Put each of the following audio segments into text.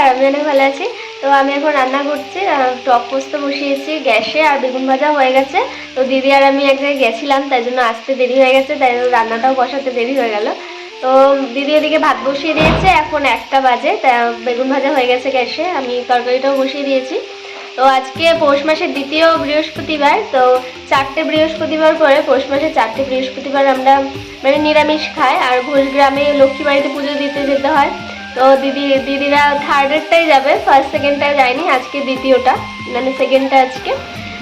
আর আমি অনেক ভালো আছি। তো আমি এখন রান্না করছি, টক পোস্ত বসিয়েছি গ্যাসে আর বেগুন ভাজা হয়ে গেছে। তো দিদি আর আমি এক জায়গায় গেছিলাম, তাই জন্য আসতে দেরি হয়ে গেছে, তাই জন্য রান্নাটাও বসাতে দেরি হয়ে গেল। তো দিদি ওদিকে ভাত বসিয়ে দিয়েছে, এখন 1টা বাজে, তা বেগুন ভাজা হয়ে গেছে গ্যাসে, আমি তরকারিটাও বসিয়ে দিয়েছি। তো আজকে পৌষ মাসের দ্বিতীয় বৃহস্পতিবার, তো 4টে বৃহস্পতিবার পরে পৌষ মাসের 4টে বৃহস্পতিবার আমরা মানে নিরামিষ খাই। আর ঘোষ গ্রামে লক্ষ্মী বাড়িতে পুজো দিতে যেতে হয়। তো দিদিরা থার্ডেরটাই যাবে, ফার্স্ট সেকেন্ডটা যায়নি, আজকে দ্বিতীয়টা মানে সেকেন্ডটা আজকে।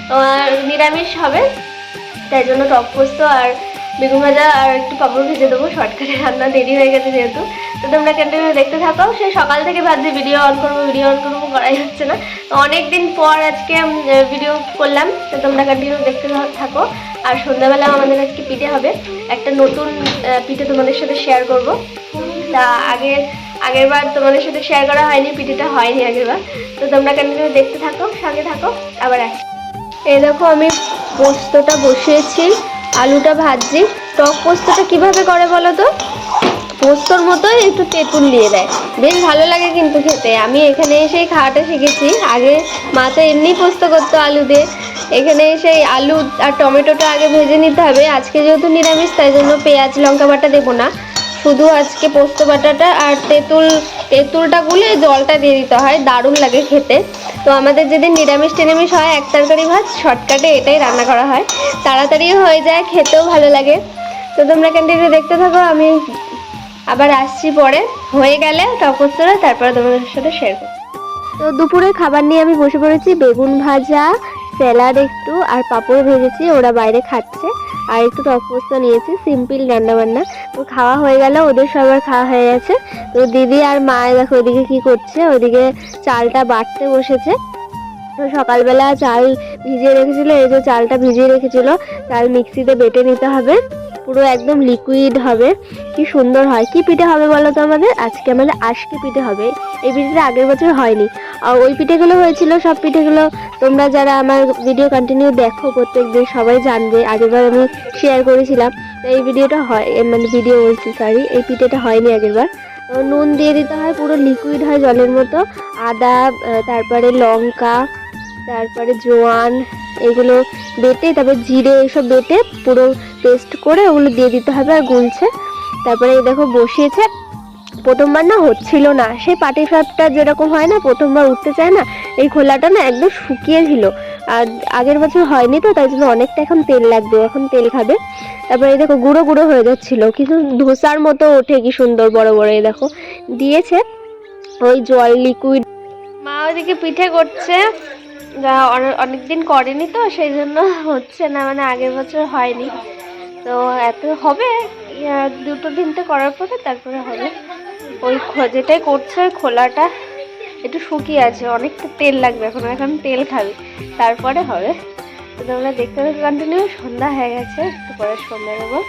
তো নিরামিষ হবে, তাই জন্য টক পোস্ত আর বেগুন ভাজা আর একটু পাপড় ভেজে দেবো, শর্টকাটে রান্না, দেরি হয়ে গেছে যেহেতু। তো তোমরা কন্টিনিউ দেখতে থাকো। সেই সকাল থেকে ভাবছি ভিডিও অন করবো করাই হচ্ছে না। তো অনেকদিন পর আজকে ভিডিও করলাম, তো তোমরা কন্টিনিউ দেখতে থাকো। আর সন্ধ্যাবেলা আমাদের আজকে পিঠে হবে, একটা নতুন পিঠে তোমাদের সাথে শেয়ার করব। তা আগের বার তোমাদের সাথে শেয়ার করা হয়নি, পিঠেটা হয়নি আগের বার। তো তোমরা কন্টিনিউ দেখতে থাকো, সঙ্গে থাকো, আবার আসি। এই দেখো আমি পোস্তটা বসিয়েছি, আলুটা ভাজছি। টক পোস্তটা কিভাবে করে বলো তো? পোস্তর মতোই একটু তেঁতুল দিয়ে দেয়, বেশ ভালো লাগে কিন্তু খেতে। আমি এখানে এসেই খাওয়াটা শিখেছি, আগে মা তো এমনি পোস্ত করতো আলু দিয়ে। এখানে এসে আলু আর টমেটোটা আগে ভেজে নিতে হবে। আজকে যেহেতু নিরামিষ, তাই জন্য পেঁয়াজ লঙ্কা বাটা দেবো না, শুধু আজকে পোস্ত বাটাটা আর তেঁতুলটা গুলে জলটা দিয়ে দিতে হয়, দারুণ লাগে খেতে। তো আমাদের যেদিন নিরামিষ হয়, এক তরকারি ভাত, শর্টকাটে এটাই রান্না করা হয়, তাড়াতাড়িও হয়ে যায়, খেতেও ভালো লাগে। তো তোমরা কন্টিনিউ দেখতে থাকো, আমি আবার আসছি পরে হয়ে গেলে টক পোস্তটা, তারপরে তোমাদের সাথে শেয়ার করবো। তো দুপুরে খাবার নিয়ে আমি বসে পড়েছি, বেগুন ভাজা, স্যালাড একটু আর পাঁপড় ভেজেছি, ওরা বাইরে খাচ্ছে। আর একটু টক পোস্ত নিয়েছি, সিম্পল রান্নাবান্না। তো খাওয়া হয়ে গেল, ওদের সবার খাওয়া হয়ে গেছে। তো দিদি আর মা দেখো ওইদিকে কি করছে, ওইদিকে চালটা বাটতে বসেছে। তো সকালবেলা চাল ভিজিয়ে রেখেছিল, এই যে চালটা ভিজিয়ে রেখেছিল, চাল মিক্সিতে বেটে নিতে হবে, পুরো একদম লিকুইড হবে। কি সুন্দর হয়। কি পিঠে হবে বলো তো? আজকে আমাদের আজকে পিঠে হবে। এই পিঠেটা আগের বছর হয়নি, আর ওই পিঠেগুলো হয়েছিল। সব পিঠেগুলো তোমরা যারা আমার ভিডিও কন্টিনিউ দেখো প্রত্যেকদিন, সবাই জানবে, আগেরবার আমি শেয়ার করেছিলাম। তো এই ভিডিওটা হয়, মানে ভিডিও বলছি সরি, এই পিঠেটা হয়নি আগেরবার। নুন দিয়ে দিতে হয়, পুরো লিকুইড হয় জলের মতো। আদা, তারপরে লঙ্কা, তারপরে জোয়ান, এগুলো বেটে, তারপরে জিরে, এইসব বেটে পুরো পেস্ট করে ওগুলো দিয়ে দিতে হবে, আর গুলছে। তারপরে এই দেখো বসিয়েছে। প্রথমবার না হচ্ছিল না, সেই পাটি সাপটা যেরকম হয় না, প্রথমবার উঠতে চায় না, এই খোলাটা না একদম শুকিয়েছিল। আর আগের বছর হয়নি তো, তাই জন্য অনেকটা এখন তেল লাগবে, এখন তেল খাবে। তারপরে এই দেখো গুঁড়ো গুঁড়ো হয়ে যাচ্ছিল, কিন্তু ধোসার মতো ওঠে, কি সুন্দর বড় বড়। এই দেখো দিয়েছে ওই জল লিকুইড। মা ওইদিকে পিঠে করছে, যা অনেকদিন করেনি তো, সেই জন্য হচ্ছে না, মানে আগের বছর হয়নি। তো এত হবে 2-3টে করার পরে, তারপরে হবে। ওই যেটাই করছে ওই খোলাটা একটু শুকিয়ে আছে, অনেকটা তেল লাগবে, এখন তেল খাবে, তারপরে হবে। তো তোমরা দেখতে দেখতে কন্টিনিউ। সন্ধ্যা হয়ে গেছে, একটু পরে সন্ধ্যা দেবো।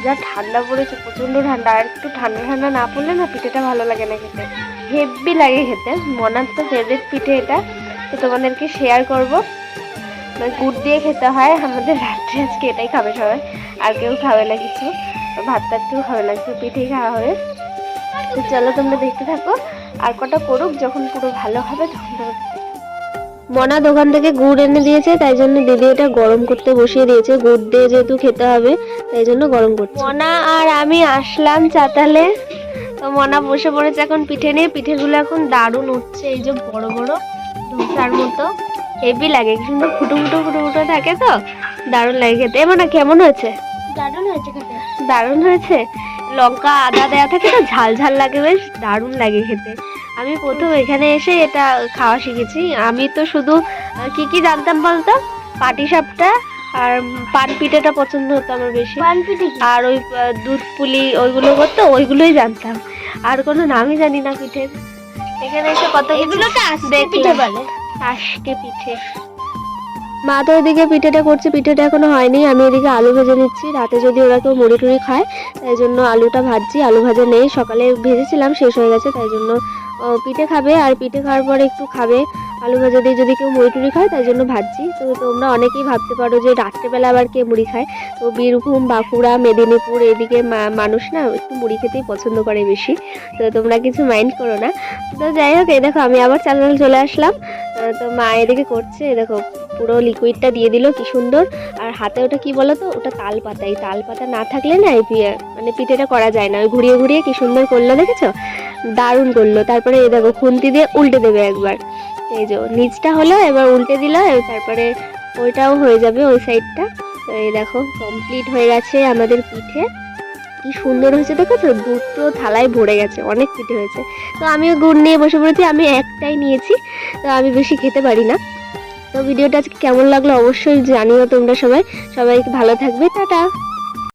যা ঠান্ডা পড়েছে, প্রচণ্ড ঠান্ডা। আর একটু ঠান্ডা ঠান্ডা না পড়লে না পিঠেটা ভালো লাগে না খেতে, হেভি লাগে খেতে। মনার তো ফেভারিট পিঠে এটা, তো তোমাদেরকে শেয়ার করবো। মানে গুড় দিয়ে খেতে হয় আমাদের, রাত্রে আজকে এটাই খাবে সবাই, আর কেউ খাবে না কিছু, ভাত টাত কেউ খাবে না, কিছু পিঠেই খাওয়া হবে। তো চলো তোমরা দেখতে থাকো, আর কটা করুক, যখন পুরো ভালো হবে তখন। মনা দোকান থেকে গুড় এনে দিয়েছে, তাই জন্য দিদি এটা গরম করতে বসিয়ে দিয়েছে, গুড় দিয়ে যেহেতু খেতে হবে, তাই জন্য গরম করছে। মনা আর আমি আসলাম চাতালে, তো মনা বসে পড়েছে এখন পিঠে নিয়ে। পিঠেগুলো এখন দারুণ উঠছে, এই যে বড় বড় ধোসার মতো, হেভি লাগে, কিন্তু ফুটো ফুটো ফুটো ফুটো থাকে, তো দারুণ লাগে খেতে। এমন কেমন হয়েছে? দারুণ হয়েছে খেতে, দারুণ হয়েছে। লঙ্কা আদা দেওয়া থাকে তো, ঝাল ঝাল লাগে, বেশ দারুণ লাগে খেতে। আমি প্রথম এখানে এসে এটা খাওয়া শিখেছি। আমি তো শুধু কি জানতাম বলতো, পাটিসাপটা আর পান পিঠেটা পছন্দ হতো আমার বেশি, আর ওই দুধ পুলি ওইগুলো করতো, ওইগুলোই জানতাম, আর কোনো নামই জানি না পিঠের। এখানে এসে কত এগুলো তো আজকে পিঠে বলে, আজকে পিঠে। মা তো ওইদিকে পিঠেটা করছে, পিঠেটা এখনো হয়নি। আমি এদিকে আলু ভেজে নিচ্ছি, রাতে যদি ওরা কেউ মুড়ি টুড়ি খায়, তাই জন্য আলুটা ভাজছি। আলু ভাজা নেই, সকালে ভেজেছিলাম, শেষ হয়ে গেছে, তাই জন্য পিঠে খাবে, আর পিঠে খাওয়ার পরে একটু খাবে। আলু ভাজা দিয়ে যদি কেউ মুড়ি টুড়ি খায় তাই জন্য ভাজছি। তো তোমরা অনেকেই ভাবতে পারো যে রাত্রেবেলা আবার কে মুড়ি খায়। তো বীরভূম, বাঁকুড়া, মেদিনীপুর এদিকে মানুষ না একটু মুড়ি খেতেই পছন্দ করে বেশি। তো তোমরা কিছু মাইন্ড করো না। তো যাই হোক, এই দেখো আমি আবার চাল চলে আসলাম। তো মা এদিকে করছে, দেখো পুরো লিকুইডটা দিয়ে দিল কি সুন্দর। আর হাতে ওটা কি বলো তো, ওটা তাল পাতা। এই তাল পাতা না থাকলে না মানে পিঠেটা করা যায় না। ওই ঘুরিয়ে ঘুরিয়ে কি সুন্দর করলো, দেখেছো? দারুণ করলো। তারপরে এই দেখো খুন্তি দিয়ে উল্টে দেবে একবার। এই যে নিচটা হলো, এবার উল্টে দিল, তারপরে ওইটাও হয়ে যাবে ওই সাইডটা। তো এই দেখো কমপ্লিট হয়ে গেছে আমাদের পিঠে। কি সুন্দর হয়েছে দেখেছো, দুটো থালায় ভরে গেছে, অনেক পিঠে হয়েছে। তো আমিও গুড় নিয়ে বসে পড়েছি, আমি একটাই নিয়েছি, তো আমি বেশি খেতে পারি না। তো ভিডিওটা আজকে কেমন লাগলো অবশ্যই জানিও তোমরা সবাই। সবাই ভালো থাকবে, টাটা।